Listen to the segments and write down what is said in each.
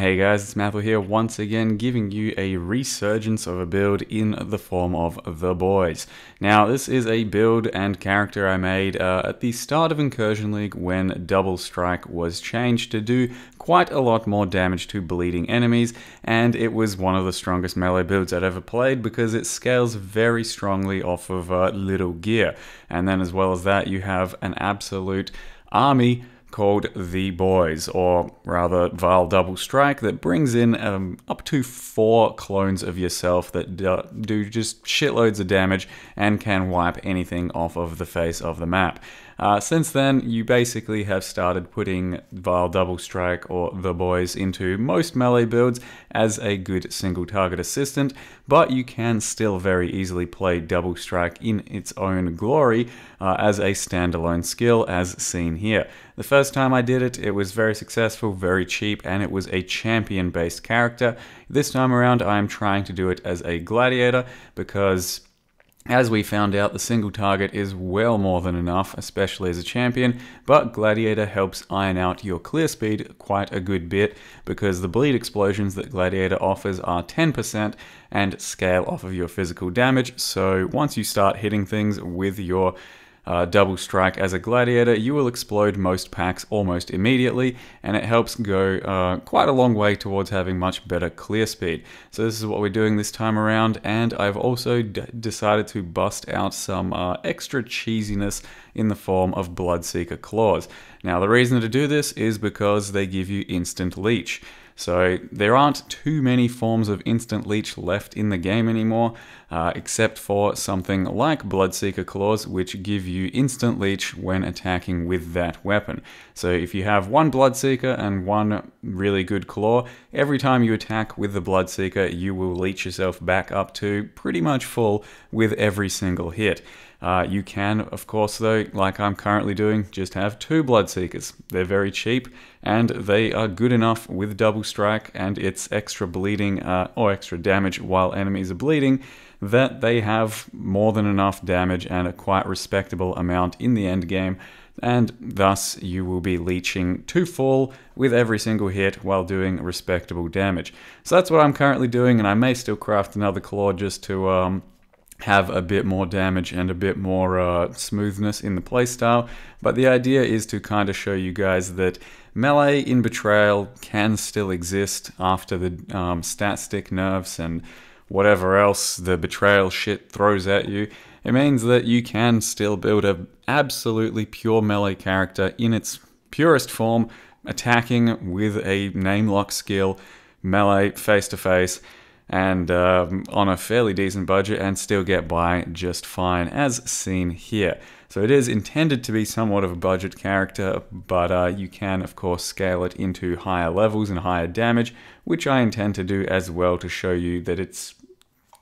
Hey guys, it's Mathel here once again giving you a resurgence of a build in the form of the boys. Now this is a build and character I made at the start of Incursion League when Double Strike was changed to do quite a lot more damage to bleeding enemies, and it was one of the strongest melee builds I'd ever played because it scales very strongly off of little gear. And then as well as that, you have an absolute army called the Boys, or rather Vile Double Strike, that brings in up to 4 clones of yourself that do just shitloads of damage and can wipe anything off of the face of the map. Since then, you basically have started putting Vile Double Strike or the Boys into most melee builds as a good single target assistant, but you can still very easily play Double Strike in its own glory as a standalone skill, as seen here. The first time I did it, it was very successful, very cheap, and it was a champion-based character. This time around, I'm trying to do it as a gladiator because, as we found out, the single target is well more than enough, especially as a champion, but Gladiator helps iron out your clear speed quite a good bit because the bleed explosions that Gladiator offers are 10% and scale off of your physical damage. So once you start hitting things with your Double Strike as a Gladiator, you will explode most packs almost immediately, and it helps go quite a long way towards having much better clear speed. So this is what we're doing this time around, and I've also decided to bust out some extra cheesiness in the form of Bloodseeker Claws. Now the reason to do this is because they give you instant Leech. So there aren't too many forms of instant Leech left in the game anymore, except for something like Bloodseeker Claws, which give you instant Leech when attacking with that weapon. So if you have one Bloodseeker and one really good Claw, every time you attack with the Bloodseeker, you will leech yourself back up to pretty much full with every single hit. You can, of course, though, like I'm currently doing, just have 2 Bloodseekers. They're very cheap, and they are good enough with Double Strike and its extra bleeding or extra damage while enemies are bleeding, that they have more than enough damage and a quite respectable amount in the end game, and thus you will be leeching to full with every single hit while doing respectable damage. So that's what I'm currently doing, and I may still craft another Claw just to have a bit more damage and a bit more smoothness in the playstyle, but the idea is to kind of show you guys that melee in Betrayal can still exist after the stat stick nerfs and whatever else the Betrayal shit throws at you. It means that you can still build an absolutely pure melee character in its purest form, attacking with a name lock skill, melee face to face, and on a fairly decent budget, and still get by just fine, as seen here. So it is intended to be somewhat of a budget character, but you can of course scale it into higher levels and higher damage, which I intend to do as well to show you that it's,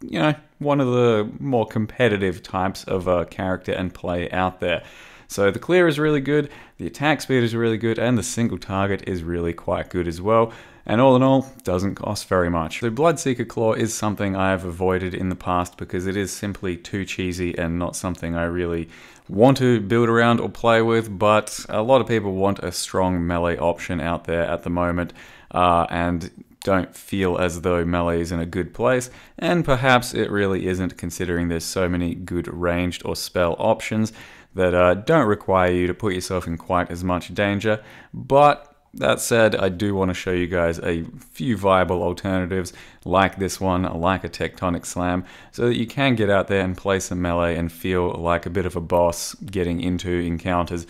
you know, one of the more competitive types of character and play out there. So the clear is really good, the attack speed is really good, and the single target is really quite good as well. And all in all, doesn't cost very much. The Bloodseeker Claw is something I have avoided in the past because it is simply too cheesy and not something I really want to build around or play with, but a lot of people want a strong melee option out there at the moment, and don't feel as though melee is in a good place, and perhaps it really isn't, considering there's so many good ranged or spell options that don't require you to put yourself in quite as much danger. But that said, I do want to show you guys a few viable alternatives like this one, like a Tectonic Slam, so that you can get out there and play some melee and feel like a bit of a boss getting into encounters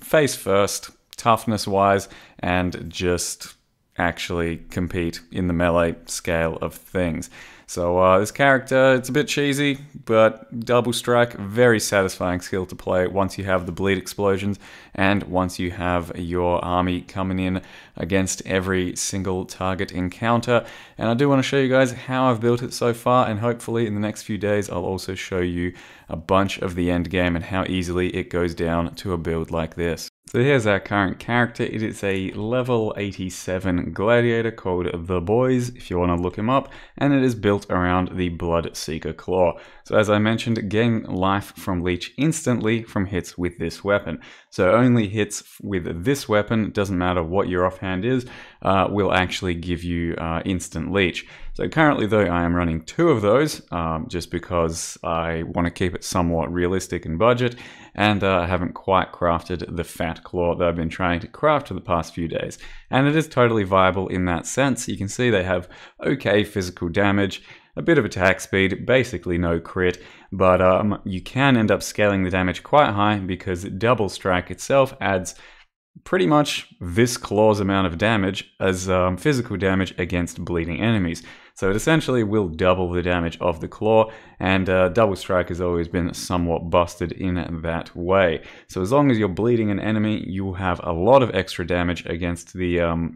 face first, toughness wise, and just actually compete in the melee scale of things. So this character, it's a bit cheesy, but Double Strike, very satisfying skill to play once you have the bleed explosions and once you have your army coming in against every single target encounter. And I do want to show you guys how I've built it so far, and hopefully in the next few days I'll also show you a bunch of the end game and how easily it goes down to a build like this. So here's our current character. It is a level 87 gladiator called The Boys, if you want to look him up, and it is built around the Bloodseeker Claw. So as I mentioned, gain life from Leech instantly from hits with this weapon. So only hits with this weapon, doesn't matter what your offhand is, will actually give you instant leech. So currently though I am running 2 of those just because I want to keep it somewhat realistic and budget, and I haven't quite crafted the fat claw that I've been trying to craft for the past few days. And it is totally viable in that sense. You can see they have okay physical damage, a bit of attack speed, basically no crit, but you can end up scaling the damage quite high because double strike itself adds pretty much this claw's amount of damage as physical damage against bleeding enemies. So it essentially will double the damage of the claw, and double strike has always been somewhat busted in that way. So as long as you're bleeding an enemy, you will have a lot of extra damage against the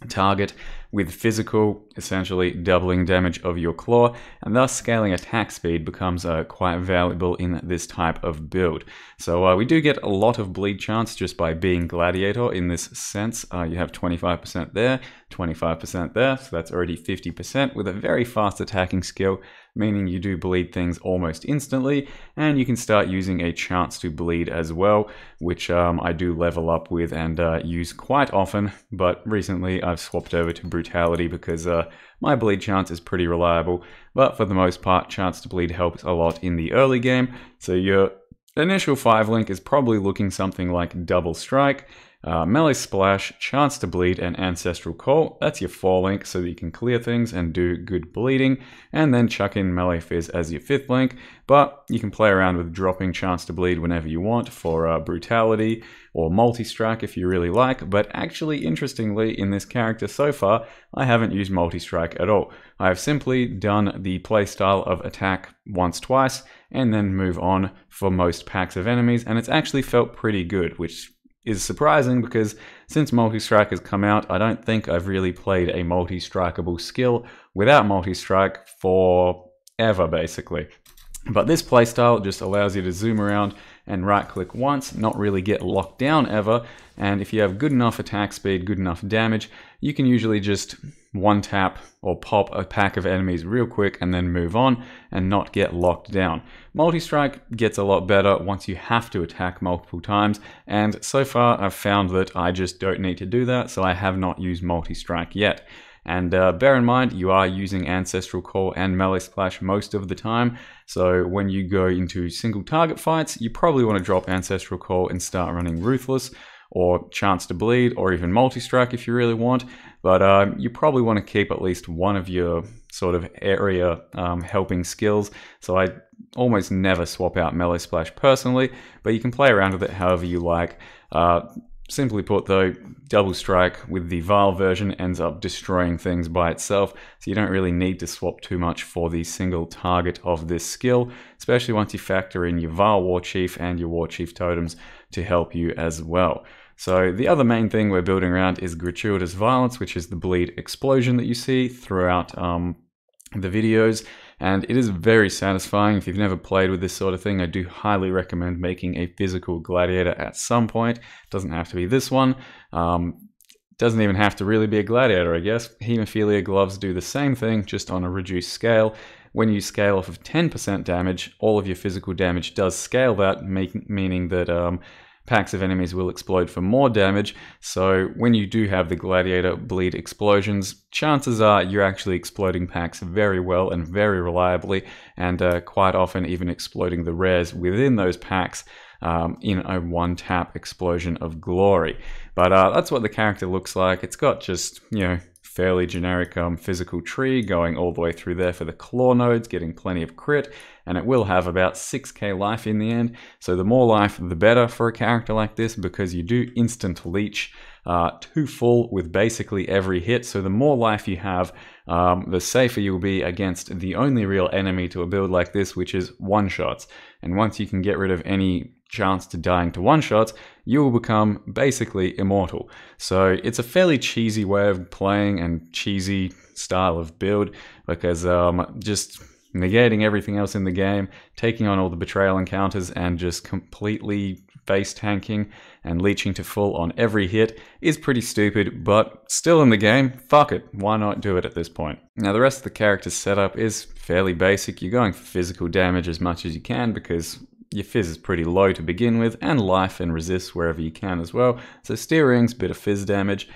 target, with physical essentially doubling damage of your claw, and thus scaling attack speed becomes quite valuable in this type of build. So we do get a lot of bleed chance just by being Gladiator in this sense. You have 25% there, 25% there, so that's already 50% with a very fast attacking skill, meaning you do bleed things almost instantly, and you can start using a chance to bleed as well, which I do level up with and use quite often, but recently I've swapped over to brutality because my bleed chance is pretty reliable, but for the most part chance to bleed helps a lot in the early game. So your initial 5 link is probably looking something like double strike, melee splash, chance to bleed, and ancestral call. That's your 4 link so that you can clear things and do good bleeding, and then chuck in melee fizz as your 5th link. But you can play around with dropping chance to bleed whenever you want for brutality or multi-strike if you really like. But actually, interestingly, in this character so far, I haven't used multi-strike at all. I have simply done the playstyle of attack once, twice, and then move on for most packs of enemies, and it's actually felt pretty good, which is surprising because since multi-strike has come out, I don't think I've really played a multi-strikeable skill without multi-strike forever, basically. But this playstyle just allows you to zoom around and right-click once, not really get locked down ever, and if you have good enough attack speed, good enough damage, you can usually just one-tap or pop a pack of enemies real quick and then move on and not get locked down. Multi-strike gets a lot better once you have to attack multiple times, and so far I've found that I just don't need to do that, so I have not used multi-strike yet. And bear in mind, you are using Ancestral Call and Melee Splash most of the time, so when you go into single target fights, you probably want to drop Ancestral Call and start running Ruthless, or Chance to Bleed, or even Multi-Strike if you really want, but you probably want to keep at least one of your sort of area helping skills, so I almost never swap out Melee Splash personally, but you can play around with it however you like. Simply put though, double strike with the Vile version ends up destroying things by itself, so you don't really need to swap too much for the single target of this skill, especially once you factor in your Vile War Chief and your War Chief totems to help you as well. So the other main thing we're building around is Gratuitous Violence, which is the bleed explosion that you see throughout the videos, and it is very satisfying. If you've never played with this sort of thing, I do highly recommend making a physical gladiator at some point. It doesn't have to be this one. Doesn't even have to really be a gladiator, I guess. Hemophilia gloves do the same thing, just on a reduced scale. When you scale off of 10% damage, all of your physical damage does scale that, meaning that packs of enemies will explode for more damage, so when you do have the gladiator bleed explosions, chances are you're actually exploding packs very well and very reliably, and quite often even exploding the rares within those packs in a one-tap explosion of glory. But that's what the character looks like. It's got just, you know, fairly generic physical tree going all the way through there for the claw nodes, getting plenty of crit, and it will have about 6k life in the end, so the more life the better for a character like this, because you do instant leech to full with basically every hit, so the more life you have, the safer you'll be against the only real enemy to a build like this, which is one-shots. And once you can get rid of any chance to dying to one-shots, you will become basically immortal. So it's a fairly cheesy way of playing and cheesy style of build, because just negating everything else in the game, taking on all the betrayal encounters, and just completely face tanking and leeching to full on every hit is pretty stupid, but still in the game, fuck it, why not do it at this point? Now the rest of the character's setup is fairly basic. You're going for physical damage as much as you can, because your fizz is pretty low to begin with, and life and resist wherever you can as well. So steel rings, bit of fizz damage.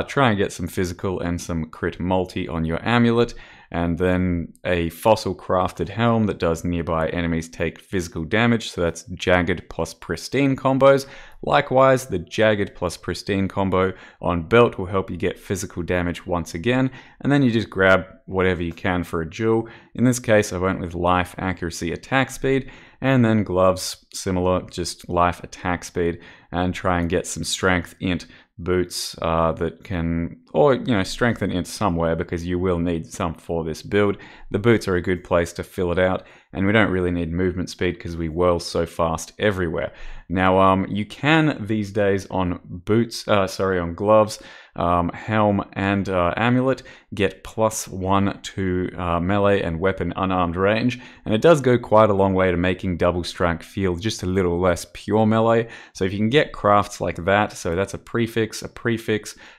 Try and get some physical and some crit multi on your amulet, and then a fossil crafted helm that does nearby enemies take physical damage, so that's jagged plus pristine combos. Likewise, the jagged plus pristine combo on belt will help you get physical damage once again, and then you just grab whatever you can for a jewel. In this case, I went with life, accuracy, attack speed, and then gloves, similar, just life, attack speed, and try and get some strength, int, boots that can, or strength and int somewhere, because you will need some for this build. The boots are a good place to fill it out, and we don't really need movement speed because we whirl so fast everywhere. Now, you can these days on boots, on gloves, helm, and amulet get +1 to melee and weapon unarmed range, and it does go quite a long way to making double strike feel just a little less pure melee. So if you can get crafts like that, so that's a prefix,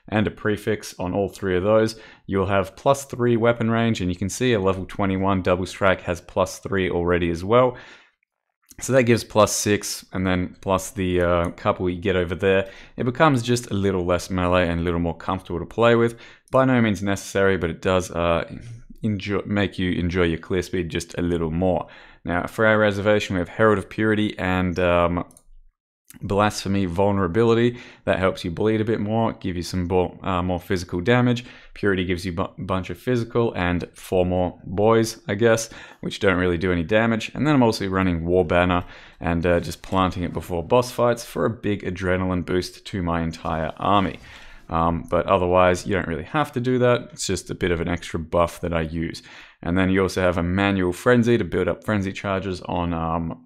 and a prefix on all three of those, you'll have +3 weapon range, and you can see a level 21 double strike has +3 already as well. So that gives +6, and then plus the couple you get over there. It becomes just a little less melee and a little more comfortable to play with. By no means necessary, but it does make you enjoy your clear speed just a little more. Now, for our reservation, we have Herald of Purity and Blasphemy Vulnerability. That helps you bleed a bit more, give you some more physical damage. Purity gives you a bunch of physical and 4 more boys, I guess, which don't really do any damage. And then I'm also running War Banner and just planting it before boss fights for a big adrenaline boost to my entire army. But otherwise, you don't really have to do that. It's just a bit of an extra buff that I use. And then you also have a manual frenzy to build up frenzy charges on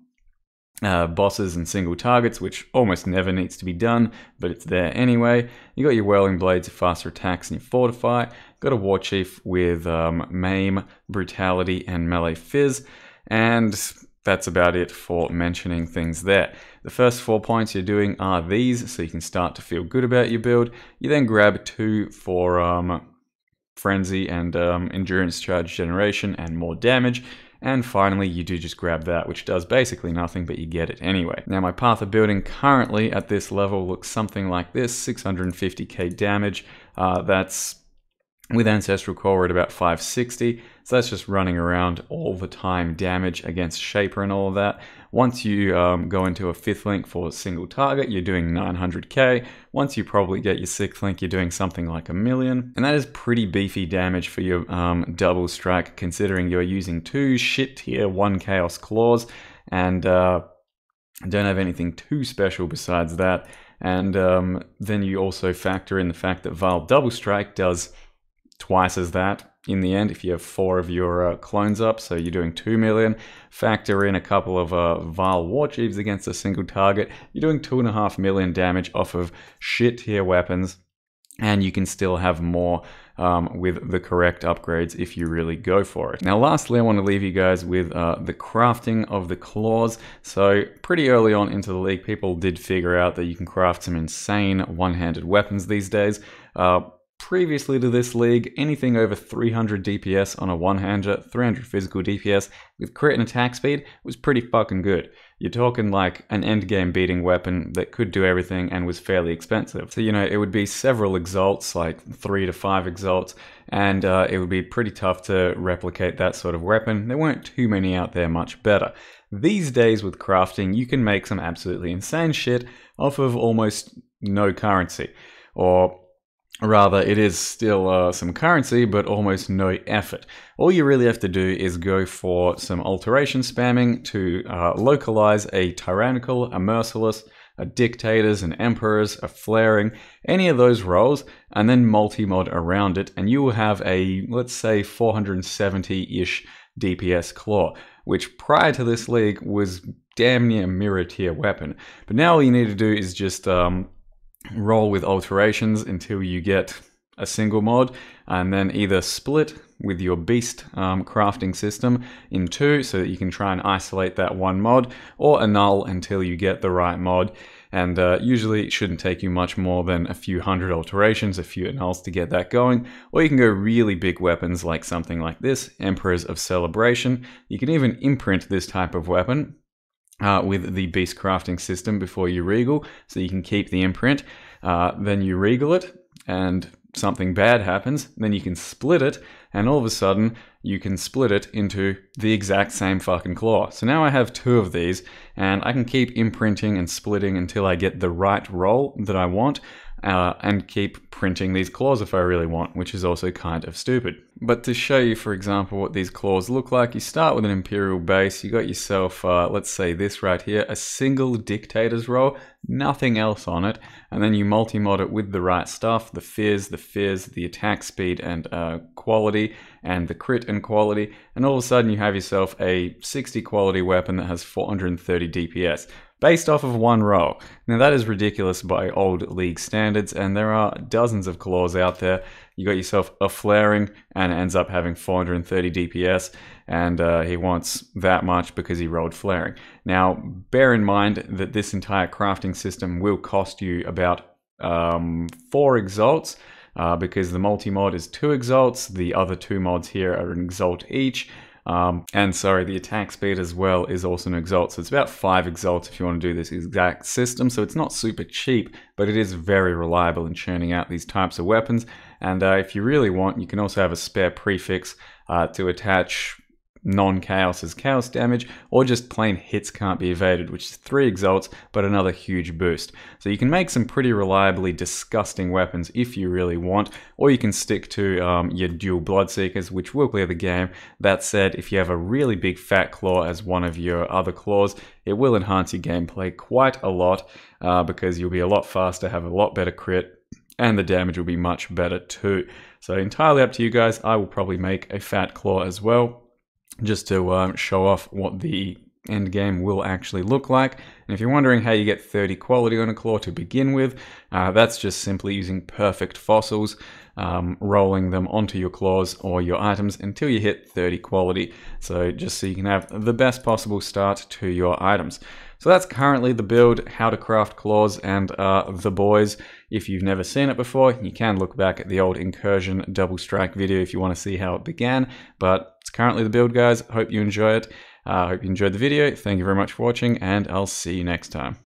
bosses and single targets, which almost never needs to be done, but it's there anyway. You got your whirling blades, faster attacks, and your fortify. Got a war chief with maim, brutality, and melee fizz, and that's about it for mentioning things there. The first 4 points you're doing are these, so you can start to feel good about your build. You then grab 2 for frenzy and endurance charge generation and more damage. And finally, you do just grab that, which does basically nothing, but you get it anyway. Now, my path of building currently at this level looks something like this: 650k damage. That's with Ancestral Core, we're at about 560. So that's just running around all the time damage against Shaper and all of that. Once you go into a 5th link for a single target, you're doing 900k. Once you probably get your 6th link, you're doing something like 1 million. And that is pretty beefy damage for your double strike, considering you're using 2 shit tier 1 Chaos Claws, and don't have anything too special besides that. And then you also factor in the fact that Vile Double Strike does twice as that in the end if you have 4 of your clones up, so you're doing 2 million. Factor in a couple of Vile War Chiefs against a single target, you're doing 2.5 million damage off of shit tier weapons, and you can still have more with the correct upgrades if you really go for it. Now lastly, I want to leave you guys with the crafting of the claws. So pretty early on into the league, people did figure out that you can craft some insane one-handed weapons these days. Previously to this league, anything over 300 DPS on a one-hander, 300 physical DPS with crit and attack speed was pretty fucking good. You're talking like an endgame beating weapon that could do everything and was fairly expensive. So, it would be several exalts, like 3 to 5 exalts, and it would be pretty tough to replicate that sort of weapon. There weren't too many out there much better. These days with crafting, you can make some absolutely insane shit off of almost no currency. Or rather, it is still some currency, but almost no effort. All you really have to do is go for some alteration spamming to localize a tyrannical, a merciless, a dictators, an emperors, a flaring, any of those roles, and then multi-mod around it, and you will have a, let's say, 470-ish DPS claw, which prior to this league was damn near mirror tier weapon. But now all you need to do is just roll with alterations until you get a single mod, and then either split with your beast crafting system in 2 so that you can try and isolate that one mod, or annul until you get the right mod. And usually it shouldn't take you much more than a few hundred alterations, a few annuls to get that going. Or you can go really big weapons like something like this, Emperors of Celebration. You can even imprint this type of weapon with the beast crafting system before you regal, so you can keep the imprint. Then you regal it, and something bad happens. Then you can split it, and all of a sudden you can split it into the exact same fucking claw. So now I have 2 of these, and I can keep imprinting and splitting until I get the right roll that I want. And keep printing these claws if I really want, which is also kind of stupid. But to show you, for example, what these claws look like, you start with an Imperial base, you got yourself, let's say this right here, a single Dictator's roll, nothing else on it, and then you multi-mod it with the right stuff, the fizz, the attack speed and quality, and the crit and quality, and all of a sudden you have yourself a 60 quality weapon that has 430 DPS. Based off of 1 roll. Now that is ridiculous by old League standards, and there are dozens of claws out there. You got yourself a flaring, and it ends up having 430 DPS, and he wants that much because he rolled flaring. Now, bear in mind that this entire crafting system will cost you about 4 exalts, because the multi-mod is 2 exalts, the other 2 mods here are an exalt each. And sorry, the attack speed as well is also an exalt, so it's about 5 exalts if you want to do this exact system. So it's not super cheap, but it is very reliable in churning out these types of weapons. And if you really want, you can also have a spare prefix to attach non-chaos as chaos damage, or just plain hits can't be evaded, which is 3 exalts, but another huge boost. So you can make some pretty reliably disgusting weapons if you really want, or you can stick to your dual Bloodseekers, which will clear the game. That said, if you have a really big fat claw as one of your other claws, it will enhance your gameplay quite a lot, because you'll be a lot faster, have a lot better crit, and the damage will be much better too. So entirely up to you guys. I will probably make a fat claw as well, just to show off what the end game will actually look like. And if you're wondering how you get 30 quality on a claw to begin with, that's just simply using perfect fossils, rolling them onto your claws or your items until you hit 30 quality. So just so you can have the best possible start to your items. So that's currently the build, how to craft claws and the boys. If you've never seen it before, you can look back at the old Incursion Double Strike video if you want to see how it began. But it's currently the build, guys. Hope you enjoy it. Hope you enjoyed the video. Thank you very much for watching, and I'll see you next time.